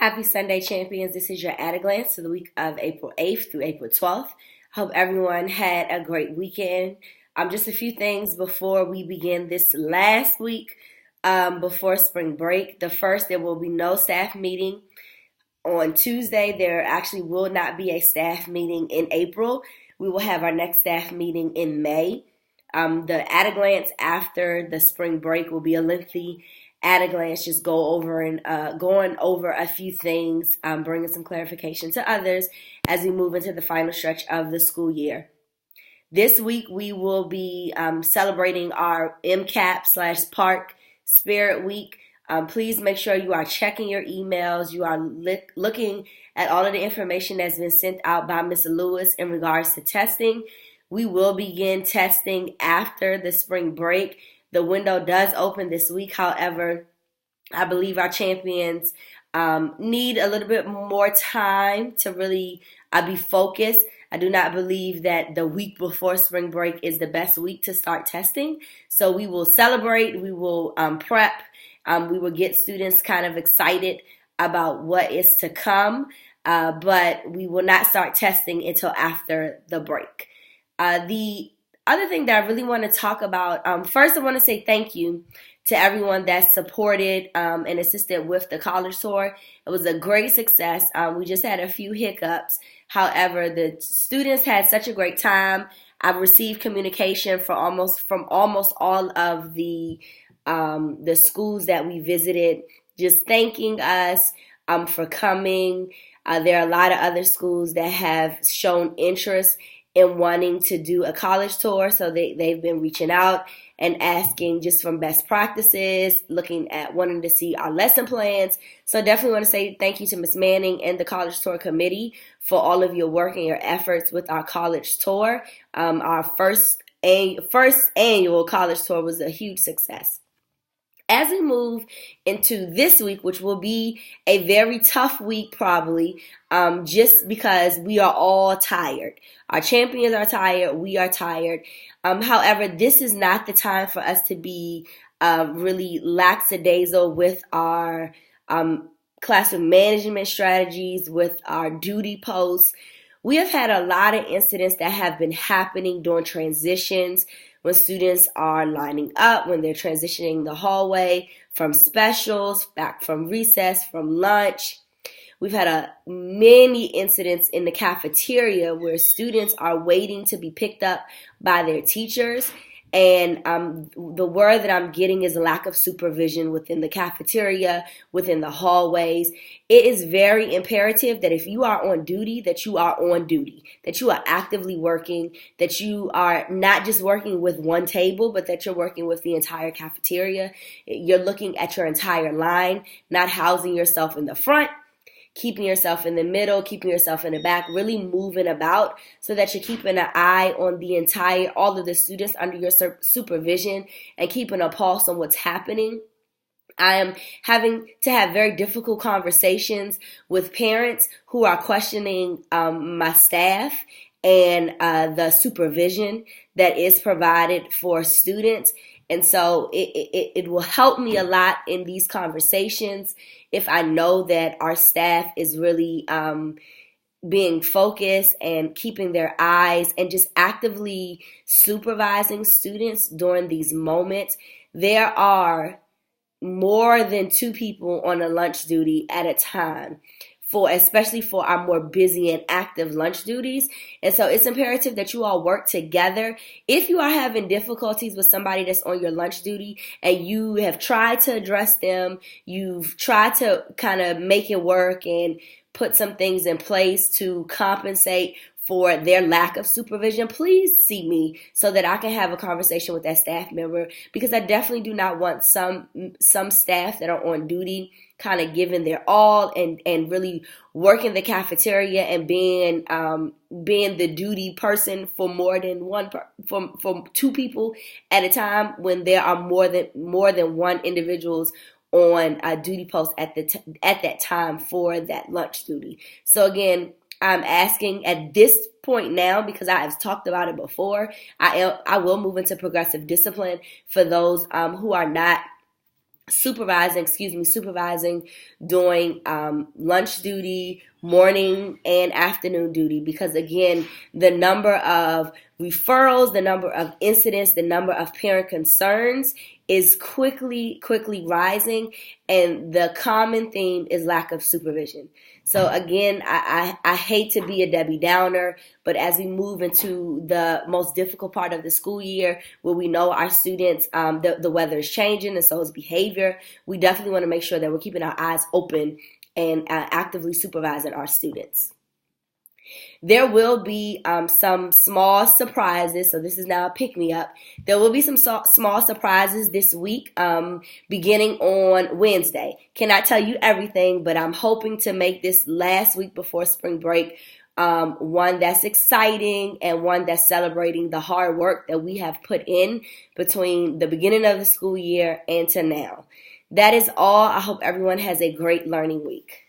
Happy Sunday, champions. This is your at a glance to the week of April 8th through April 12th. Hope everyone had a great weekend. Just a few things before we begin this last week before spring break. The first, there will be no staff meeting. On Tuesday, there actually will not be a staff meeting in April. We will have our next staff meeting in May. The at a glance after the spring break will be a lengthy at a glance, just going over a few things, bringing some clarification to others as we move into the final stretch of the school year. This week we will be celebrating our MCAP/Park Spirit Week. Please make sure you are checking your emails. You are looking at all of the information that's been sent out by Ms. Lewis in regards to testing. We will begin testing after the spring break. The window does open this week. However, I believe our champions need a little bit more time to really be focused. I do not believe that the week before spring break is the best week to start testing. So we will celebrate, we will prep, we will get students kind of excited about what is to come, but we will not start testing until after the break. The other thing that I really want to talk about, first I want to say thank you to everyone that supported and assisted with the college tour. It was a great success. We just had a few hiccups. However, the students had such a great time. I've received communication from almost all of the schools that we visited, just thanking us for coming. There are a lot of other schools that have shown interest in wanting to do a college tour, so they've been reaching out and asking just from best practices, looking at wanting to see our lesson plans. So I definitely want to say thank you to Ms. Manning and the College Tour Committee for all of your work and your efforts with our college tour. Our first annual college tour was a huge success. As we move into this week, which will be a very tough week probably, just because we are all tired. Our champions are tired. We are tired. However, this is not the time for us to be really lackadaisical with our classroom management strategies, with our duty posts. We have had a lot of incidents that have been happening during transitions, when students are lining up, when they're transitioning the hallway from specials, back from recess, from lunch. We've had many incidents in the cafeteria where students are waiting to be picked up by their teachers. And the word that I'm getting is a lack of supervision within the cafeteria, within the hallways. It is very imperative that if you are on duty, that you are on duty, that you are actively working, that you are not just working with one table, but that you're working with the entire cafeteria. You're looking at your entire line, not housing yourself in the front, keeping yourself in the middle, keeping yourself in the back, really moving about so that you're keeping an eye on all of the students under your supervision and keeping a pulse on what's happening. I am having to have very difficult conversations with parents who are questioning my staff and the supervision that is provided for students. And so it will help me a lot in these conversations if I know that our staff is really being focused and keeping their eyes and just actively supervising students during these moments. There are more than 2 people on a lunch duty at a time, especially for our more busy and active lunch duties. And so it's imperative that you all work together. If you are having difficulties with somebody that's on your lunch duty and you have tried to address them, you've tried to kind of make it work and put some things in place to compensate for their lack of supervision, please see me so that I can have a conversation with that staff member, because I definitely do not want some staff that are on duty kind of giving their all and really working the cafeteria and being the duty person for more than for 2 people at a time, when there are more than one individuals on a duty post at that time for that lunch duty. So again, I'm asking at this point now, because I have talked about it before, I will move into progressive discipline for those who are not supervising during lunch duty, morning and afternoon duty, because again, the number of referrals, the number of incidents, the number of parent concerns is quickly rising, and the common theme is lack of supervision. So again, I hate to be a Debbie Downer, but as we move into the most difficult part of the school year, where we know our students, the weather is changing and so is behavior, we definitely want to make sure that we're keeping our eyes open and actively supervising our students. There will be some small surprises. So this is now a pick-me-up. There will be some small surprises this week, beginning on Wednesday. Cannot tell you everything, but I'm hoping to make this last week before spring break one that's exciting and one that's celebrating the hard work that we have put in between the beginning of the school year and to now. That is all. I hope everyone has a great learning week.